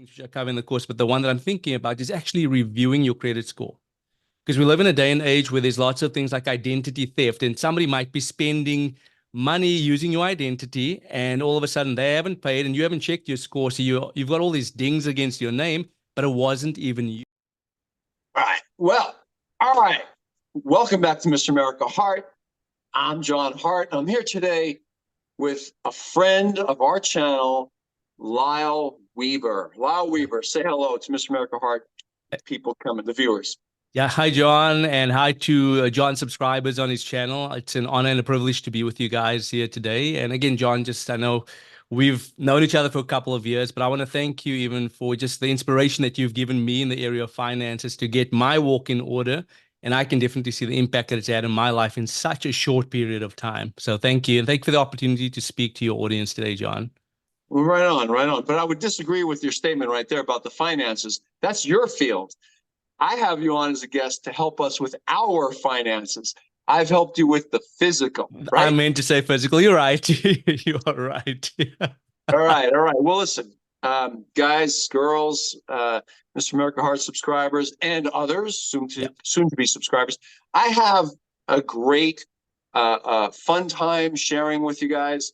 things which I cover in the course, but the one that I'm thinking about is actually reviewing your credit score. Because we live in a day and age where there's lots of things like identity theft, and somebody might be spending money using your identity, and all of a sudden they haven't paid and you haven't checked your score. So you've got all these dings against your name, but it wasn't even you. All right. Well, all right. Welcome back to Mr. America Hart. I'm John Hart. I'm here today with a friend of our channel, Lyle Weaver. Lyle Weaver, say hello to Mr. America Hart. People coming, the viewers. Yeah, hi, John, and hi to John's subscribers on his channel. It's an honor and a privilege to be with you guys here today. And again, John, I know we've known each other for a couple of years, but I want to thank you even for just the inspiration that you've given me in the area of finances to get my walk in order. And I can definitely see the impact that it's had in my life in such a short period of time. So thank you. And thank you for the opportunity to speak to your audience today, John. Well, right on, right on. But I would disagree with your statement right there about the finances. That's your field. I have you on as a guest to help us with our finances. I've helped you with the physical, right? I meant to say physical. You're right. You are right. All right, all right. Well, listen, guys, girls, Mr. America Hart subscribers, and others, soon to be subscribers. I have a great fun time sharing with you guys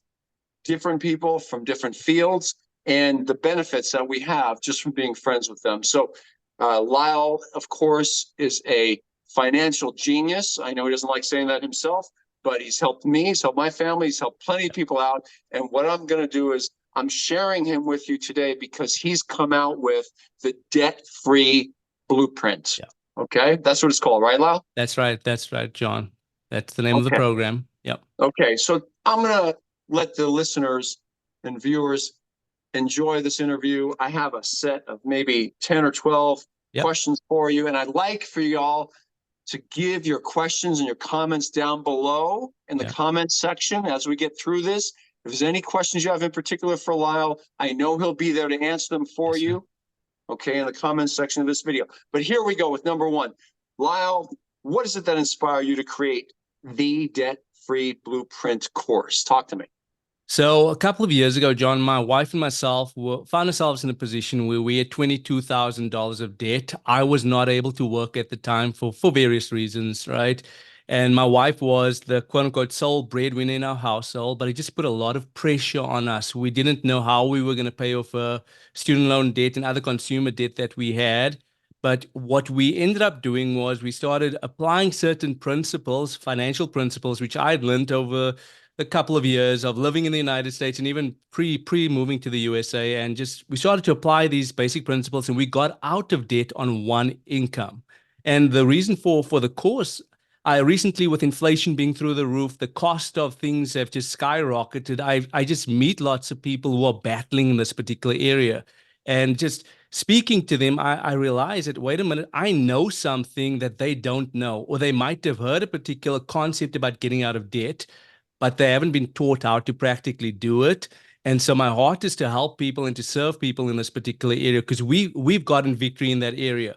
different people from different fields and the benefits that we have just from being friends with them. So Lyle, of course, is a financial genius. I know he doesn't like saying that himself, but he's helped me, he's helped my family, he's helped plenty of people out. And what I'm going to do is I'm sharing him with you today because he's come out with the debt-free blueprint. Yeah. Okay, that's what it's called, right, Lyle? That's right. That's right, John. That's the name of the program. Yep. Okay, so I'm going to let the listeners and viewers enjoy this interview. I have a set of maybe 10 or 12 questions for you, and I'd like for y'all to give your questions and your comments down below in the comment section as we get through this. If there's any questions you have in particular for Lyle, I know he'll be there to answer them for you, okay, in the comment section of this video. But here we go with number one. Lyle, what is it that inspired you to create the Debt-Free Blueprint course? Talk to me. So a couple of years ago, John, my wife and myself found ourselves in a position where we had $22,000 of debt. I was not able to work at the time for various reasons, right? And my wife was the quote-unquote sole breadwinner in our household, but it just put a lot of pressure on us. We didn't know how we were going to pay off student loan debt and other consumer debt that we had. But what we ended up doing was we started applying certain principles, financial principles, which I'd learned over a couple of years of living in the United States and even pre moving to the USA, and just we started to apply these basic principles and we got out of debt on one income. And the reason for the course, I recently, with inflation being through the roof, the cost of things have just skyrocketed. I just meet lots of people who are battling in this particular area, and just speaking to them, I realize that, wait a minute, I know something that they don't know, or they might have heard a particular concept about getting out of debt, but they haven't been taught how to practically do it. And so my heart is to help people and to serve people in this particular area, because we've gotten victory in that area.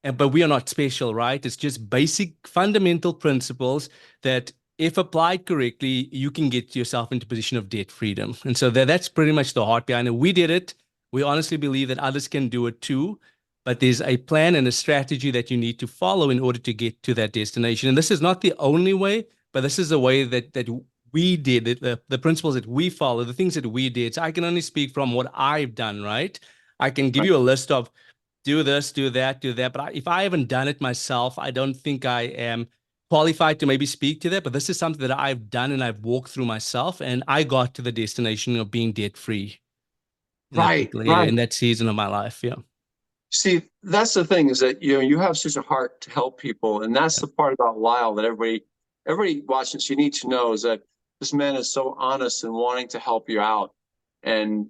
But we are not special, right? It's just basic fundamental principles that, if applied correctly, you can get yourself into a position of debt freedom. And so that's pretty much the heart behind it. We did it. We honestly believe that others can do it too. But there's a plan and a strategy that you need to follow in order to get to that destination. And this is not the only way, but this is the way that we did it, the principles that we follow, the things that we did. So I can only speak from what I've done, right? I can give you a list of do this, do that, do that. But if I haven't done it myself, I don't think I am qualified to maybe speak to that. But this is something that I've done and I've walked through myself, and I got to the destination of being debt-free. Right. In that season of my life, yeah. See, that's the thing, is that you have such a heart to help people, and that's the part about Lyle that everybody watching this, you need to know, is that this man is so honest and wanting to help you out, and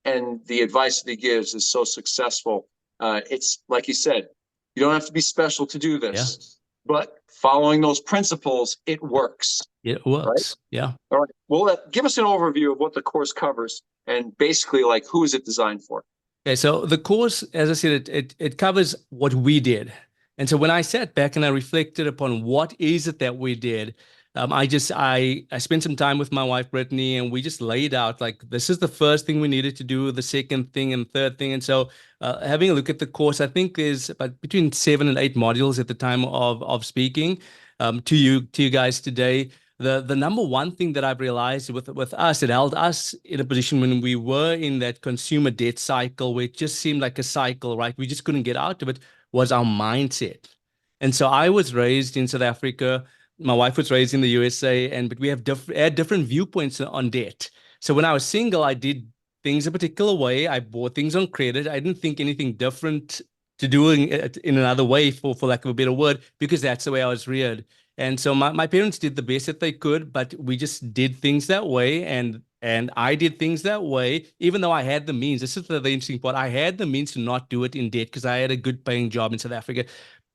the advice that he gives is so successful. It's like he said, you don't have to be special to do this, but following those principles, it works. It works. Right? Yeah. All right. Well, give us an overview of what the course covers, and basically, like, who is it designed for? Okay, so the course, as I said, it covers what we did. And so when I sat back and I reflected upon what is it that we did, I spent some time with my wife, Brittany, and we just laid out like this is the first thing we needed to do, the second thing and third thing. And so having a look at the course, I think there's about between 7 and 8 modules at the time of speaking to you guys today. The number one thing that I've realized with us, it held us in a position when we were in that consumer debt cycle where it just seemed like a cycle, right? We just couldn't get out of it, was our mindset. And so I was raised in South Africa. My wife was raised in the USA, but we have different viewpoints on debt. So when I was single, I did things a particular way. I bought things on credit. I didn't think anything different to doing it in another way, for lack of a better word, because that's the way I was reared. And so my parents did the best that they could, but we just did things that way. And I did things that way, even though I had the means. This is the interesting part. I had the means to not do it in debt because I had a good paying job in South Africa,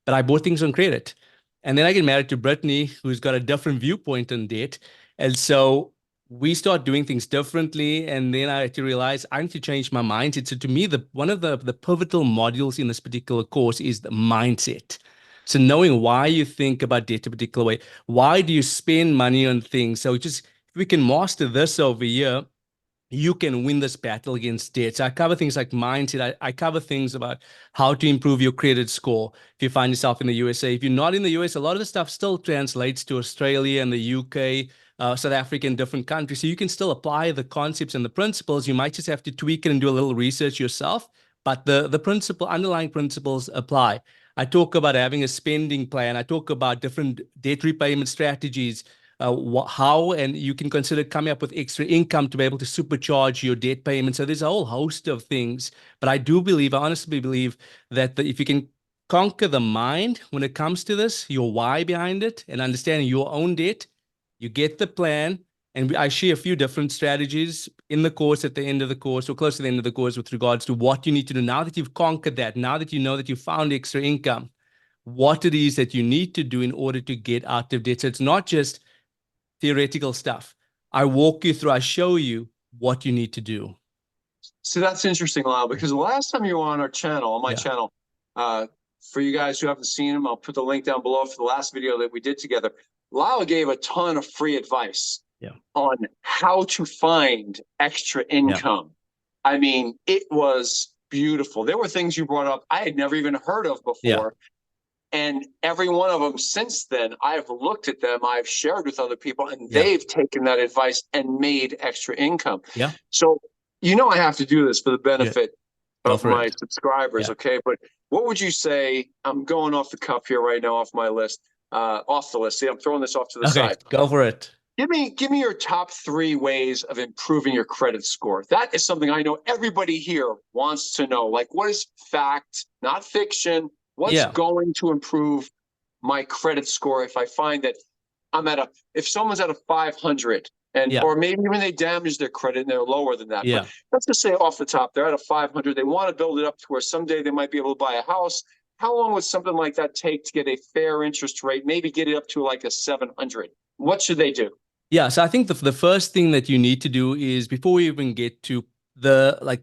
but I bought things on credit. And then I get married to Brittany, who's got a different viewpoint on debt. And so we start doing things differently. And then I had to realize I need to change my mindset. So to me, one of the pivotal modules in this particular course is the mindset. So knowing why you think about debt a particular way, why do you spend money on things? So just if we can master this over here, you can win this battle against debt. So I cover things like mindset. I cover things about how to improve your credit score if you find yourself in the USA. If you're not in the US, a lot of the stuff still translates to Australia and the UK, South Africa, and different countries. So you can still apply the concepts and the principles. You might just have to tweak it and do a little research yourself, but the underlying principles apply. I talk about having a spending plan. I talk about different debt repayment strategies, how, and you can consider coming up with extra income to be able to supercharge your debt payment. So there's a whole host of things. But I honestly believe that if you can conquer the mind when it comes to this, your why behind it, and understanding your own debt, you get the plan. And I share a few different strategies in the course at the end of the course, or close to the end of the course, with regards to what you need to do now that you've conquered that, now that you know that you found extra income, what it is that you need to do in order to get out of debt. So it's not just theoretical stuff. I walk you through, I show you what you need to do. So that's interesting, Lyle, because the last time you were on our channel, on my channel, for you guys who haven't seen him, I'll put the link down below for the last video that we did together. Lyle gave a ton of free advice on how to find extra income. I mean, it was beautiful. There were things you brought up I had never even heard of before. And every one of them since then, I've looked at them, I've shared with other people, and they've taken that advice and made extra income. So, I have to do this for the benefit of my subscribers, okay? But what would you say, I'm going off the cuff here right now, off my list, off the list. See, I'm throwing this off to the side. Go for it. Give me your top 3 ways of improving your credit score. That is something I know everybody here wants to know. Like, what is fact, not fiction? What's going to improve my credit score if I find that I'm if someone's at a 500 or maybe even they damage their credit and they're lower than that. But let's just say off the top, they're at a 500. They want to build it up to where someday they might be able to buy a house. How long would something like that take to get a fair interest rate? Maybe get it up to like a 700. What should they do? Yeah, so I think the first thing that you need to do is, before we even get to the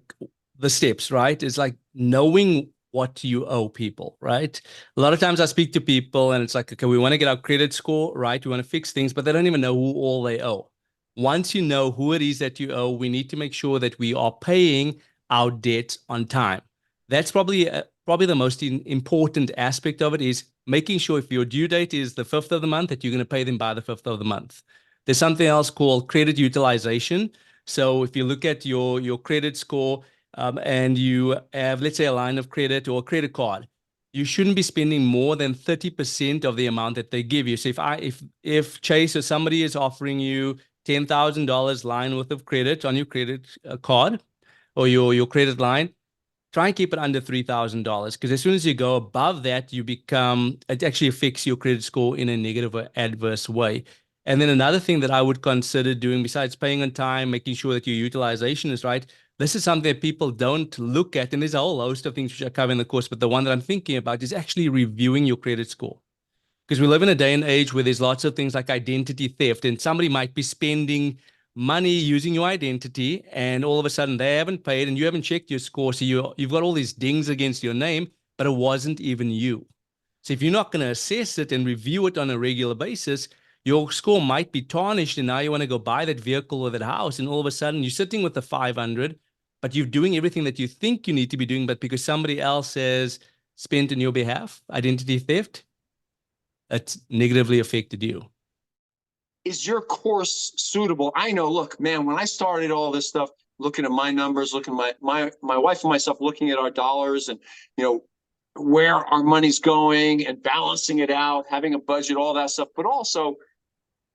steps, right, is like knowing what you owe people, right? A lot of times I speak to people and it's like, okay, we want to get our credit score right, we want to fix things, but they don't even know who all they owe. Once you know who it is that you owe, we need to make sure that we are paying our debt on time. That's probably the most important aspect of it, is making sure if your due date is the 5th of the month, that you're going to pay them by the 5th of the month. There's something else called credit utilization. So if you look at your credit score, and you have, let's say, a line of credit or a credit card, you shouldn't be spending more than 30% of the amount that they give you. So if Chase or somebody is offering you $10,000 line worth of credit on your credit card or your credit line, try and keep it under $3,000, because as soon as you go above that, it actually affects your credit score in a negative or adverse way. And then another thing that I would consider doing, besides paying on time, making sure that your utilization is right, this is something that people don't look at, and there's a whole host of things which I cover in the course, but the one that I'm thinking about is actually reviewing your credit score. Because we live in a day and age where there's lots of things like identity theft, and somebody might be spending money using your identity, and all of a sudden they haven't paid and you haven't checked your score, so you've got all these dings against your name, but it wasn't even you. So if you're not going to assess it and review it on a regular basis, your score might be tarnished, and now you want to go buy that vehicle or that house, and all of a sudden you're sitting with the 500, but you're doing everything that you think you need to be doing, but because somebody else has spent on your behalf, identity theft, it's negatively affected you. Is your course suitable? I know, look, man, when I started all this stuff, looking at my numbers, looking at my wife and myself, looking at our dollars and, you know, where our money's going and balancing it out, having a budget, all that stuff. But also,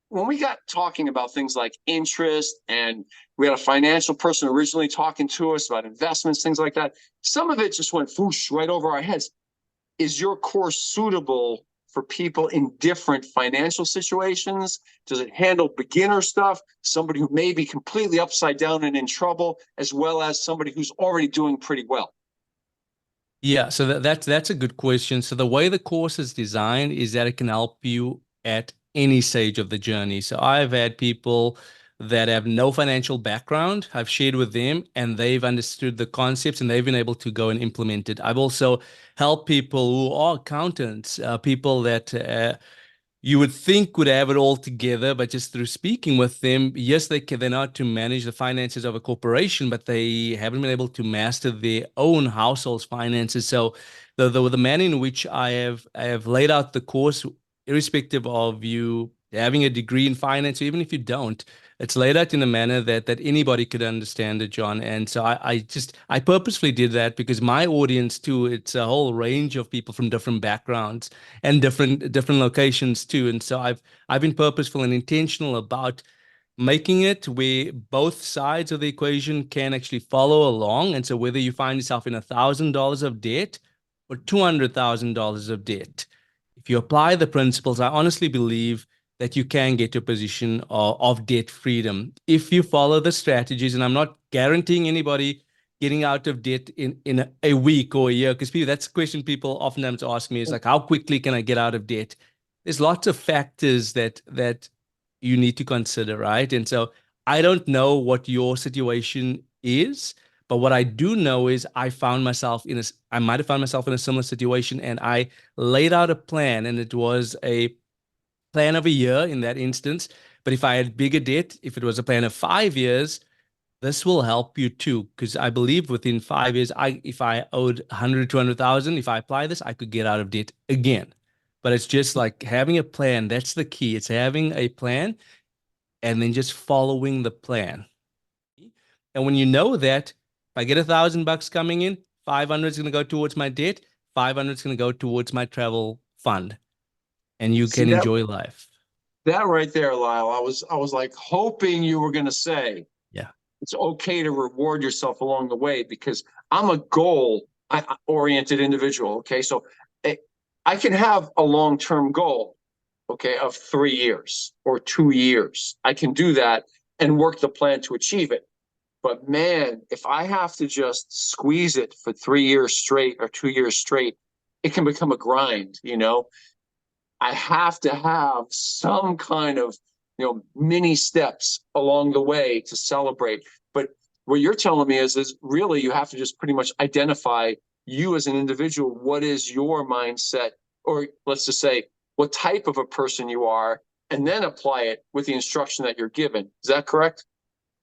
when we got talking about things like interest, and we had a financial person originally talking to us about investments, things like that, some of it just went whoosh right over our heads. Is your course suitable for people in different financial situations? Does it handle beginner stuff, somebody who may be completely upside down and in trouble, as well as somebody who's already doing pretty well? Yeah, so that's a good question. So the way the course is designed is that it can help you at any stage of the journey. So I've had people that have no financial background. I've shared with them and they've understood the concepts and they've been able to go and implement it. I've also helped people who are accountants, people that you would think would have it all together, but just through speaking with them, yes, they're not to manage the finances of a corporation, but they haven't been able to master their own household's finances. So the manner in which I have laid out the course, irrespective of you having a degree in finance, or even if you don't, it's laid out in a manner that anybody could understand it, John. And so I purposefully did that because my audience too, it's a whole range of people from different backgrounds and different locations too. And so I've been purposeful and intentional about making it where both sides of the equation can actually follow along. And so whether you find yourself in $1,000 of debt or $200,000 of debt, if you apply the principles, I honestly believe that you can get to a position of debt freedom if you follow the strategies. And I'm not guaranteeing anybody getting out of debt in a week or a year, because that's a question people oftentimes ask me is like, how quickly can I get out of debt? There's lots of factors that you need to consider, right? And so I don't know what your situation is, but what I do know is I might have found myself in a similar situation, and I laid out a plan, and it was a plan of a year in that instance. But if I had bigger debt, if it was a plan of 5 years, this will help you too, because I believe within 5 years, if I owed 100, 200,000, if I apply this, I could get out of debt again. But it's just like having a plan. That's the key. It's having a plan and then just following the plan. And when you know that, if I get $1,000 coming in, 500 is going to go towards my debt, 500 is going to go towards my travel fund, and you See can enjoy life. that right there, Lyle. I was like hoping you were going to say, Yeah. it's okay to reward yourself along the way, because I'm a goal oriented individual. Okay. So I can have a long-term goal, okay, of 3 years or 2 years. I can do that and work the plan to achieve it. But man, if I have to just squeeze it for 3 years straight or 2 years straight, it can become a grind, you know? I have to have some kind of, you know, mini steps along the way to celebrate. But what you're telling me is really you have to just pretty much identify you as an individual. What is your mindset? Or let's just say what type of a person you are, and then apply it with the instruction that you're given. Is that correct?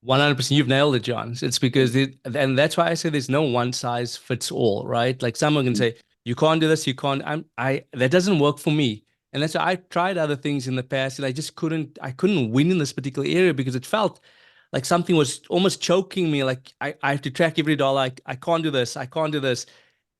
100%. You've nailed it, John. It's because and that's why I say there's no one size fits all, right? Like someone can say, you can't do this, you can't, that doesn't work for me. And that's why I tried other things in the past and I couldn't win in this particular area because it felt like something was almost choking me. Like I have to track every dollar. I can't do this. I can't do this.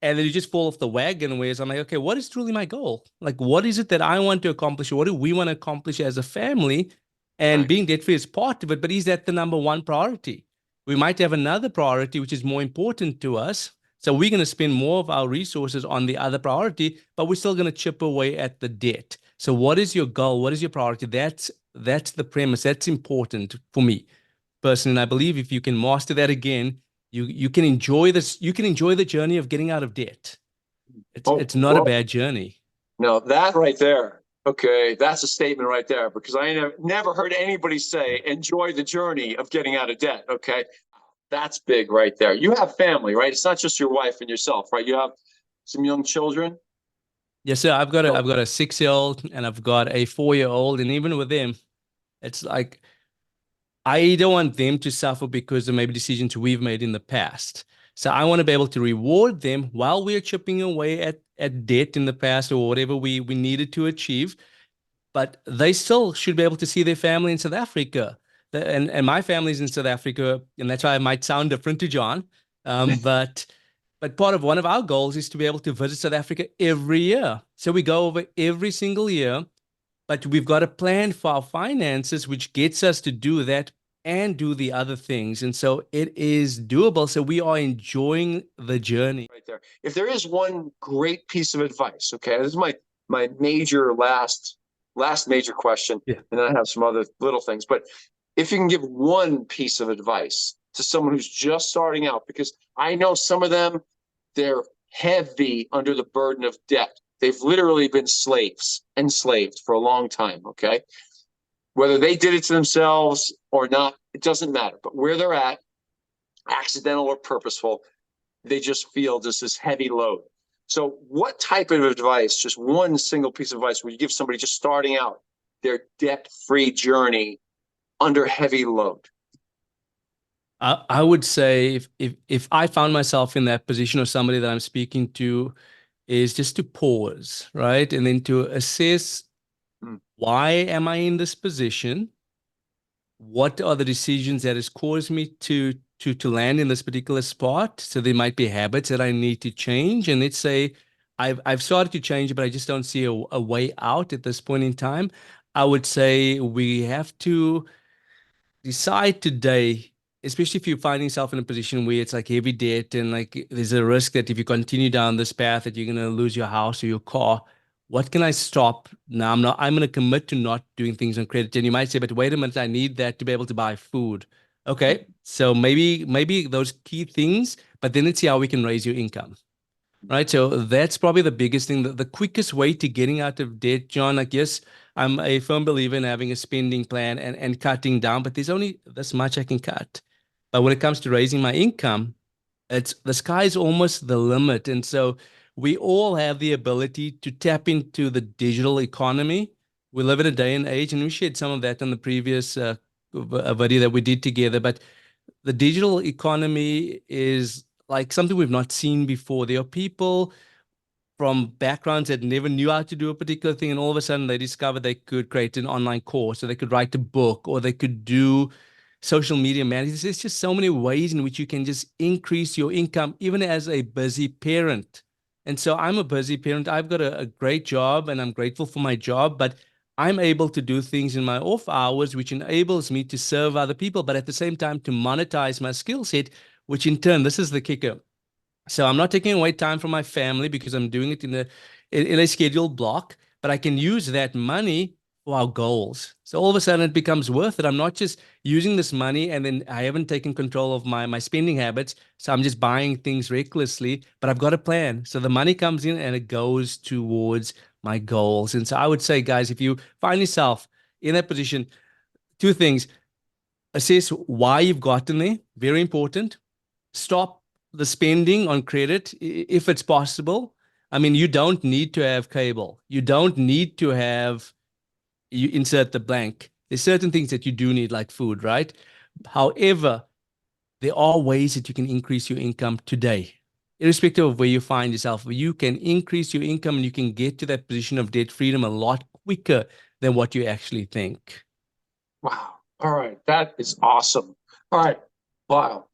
And then you just fall off the wagon, whereas I'm like, okay, what is truly my goal? Like, what is it that I want to accomplish? What do we want to accomplish as a family? And Right. being debt free is part of it, but is that the number one priority? We might have another priority which is more important to us. So we're going to spend more of our resources on the other priority, but we're still going to chip away at the debt. So what is your goal? What is your priority? That's the premise. That's important for me personally. And I believe if you can master that again, you can enjoy this. You can enjoy the journey of getting out of debt. It's not a bad journey. No, that right there. Okay, that's a statement right there, because I never heard anybody say enjoy the journey of getting out of debt. Okay, that's big right there. You have family, right? It's not just your wife and yourself, right? You have some young children. Yes, sir. I've got So, a 6-year-old and I've got a 4-year-old, and even with them, it's like I don't want them to suffer because of maybe decisions we've made in the past. So I want to be able to reward them while we're chipping away at debt in the past or whatever we needed to achieve. But they still should be able to see their family in South Africa. And my family's in South Africa, and that's why I might sound different to John. But part of one of our goals is to be able to visit South Africa every year. So we go over every single year, but we've got a plan for our finances, which gets us to do that and do the other things. And so it is doable. So we are enjoying the journey. right there. If there is one great piece of advice, okay, this is my major last major question, Yeah. and then I have some other little things. But if you can give one piece of advice to someone who's just starting out, because I know some of them, they're heavy under the burden of debt. They've literally been enslaved for a long time, okay? Whether they did it to themselves or not, it doesn't matter. But where they're at, accidental or purposeful, they just feel just this heavy load. So what type of advice, just one single piece of advice, would you give somebody just starting out their debt-free journey under heavy load? I would say if I found myself in that position or somebody that I'm speaking to, is just to pause, right? And then to assess, why am I in this position? What are the decisions that has caused me to land in this particular spot? So there might be habits that I need to change. And let's say I've started to change, but I just don't see a way out at this point in time. I would say we have to decide today, especially if you find yourself in a position where it's like heavy debt and like there's a risk that if you continue down this path that you're going to lose your house or your car. What can I stop now? I'm going to commit to not doing things on credit. And you might say, but wait a minute, I need that to be able to buy food. Okay. So maybe those key things, but then let's see how we can raise your income. Right. So that's probably the biggest thing. The quickest way to getting out of debt, John, like, yes, I'm a firm believer in having a spending plan and cutting down, but there's only this much I can cut. But when it comes to raising my income, it's the sky's almost the limit. And so we all have the ability to tap into the digital economy. We live in a day and age, and we shared some of that in the previous video that we did together. But the digital economy is like something we've not seen before. There are people from backgrounds that never knew how to do a particular thing, and all of a sudden they discovered they could create an online course, or they could write a book, or they could do social media management. There's just so many ways in which you can just increase your income, even as a busy parent. And so I'm a busy parent. I've got a great job, and I'm grateful for my job, but I'm able to do things in my off hours, which enables me to serve other people, but at the same time to monetize my skill set, which in turn, this is the kicker. So I'm not taking away time from my family because I'm doing it in a scheduled block, but I can use that money for our goals. So all of a sudden it becomes worth it. I'm not just using this money and then I haven't taken control of my spending habits. So I'm just buying things recklessly, but I've got a plan. So the money comes in and it goes towards my goals. And so I would say, guys, if you find yourself in that position, two things: assess why you've gotten there. Very important. Stop the spending on credit if it's possible. I mean, you don't need to have cable. You don't need to have, you insert the blank. There's certain things that you do need, like food, right? However, there are ways that you can increase your income today, irrespective of where you find yourself. You can increase your income and you can get to that position of debt freedom a lot quicker than what you actually think. Wow. All right. That is awesome. All right. Wow.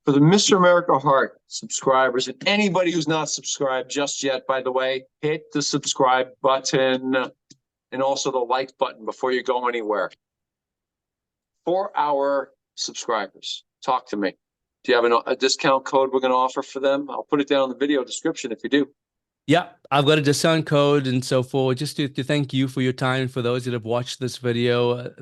For the Mr. America Heart subscribers, and anybody who's not subscribed just yet, by the way, hit the subscribe button and also the like button before you go anywhere. For our subscribers, talk to me. Do you have a discount code we're going to offer for them? I'll put it down in the video description if you do. Yeah, I've got a discount code and so forth. Just to thank you for your time. For those that have watched this video,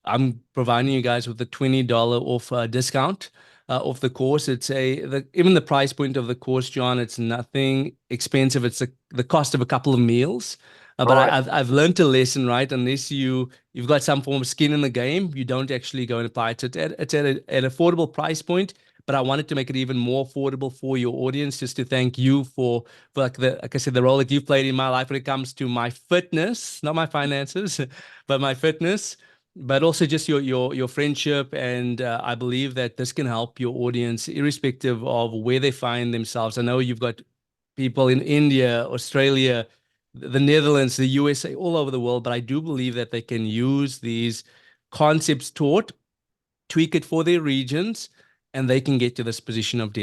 I'm providing you guys with a $20 off discount off the course. It's even the price point of the course, John, it's nothing expensive. It's the cost of a couple of meals. But right. I've learned a lesson, right? Unless you've got some form of skin in the game, you don't actually go and apply it. It's at an affordable price point, but I wanted to make it even more affordable for your audience, just to thank you for like I said, the role that you've played in my life when it comes to my fitness, not my finances, but my fitness, but also just your friendship. And I believe that this can help your audience irrespective of where they find themselves. I know you've got people in India, Australia, the Netherlands, the USA, all over the world, but I do believe that they can use these concepts taught, tweak it for their regions, and they can get to this position of debt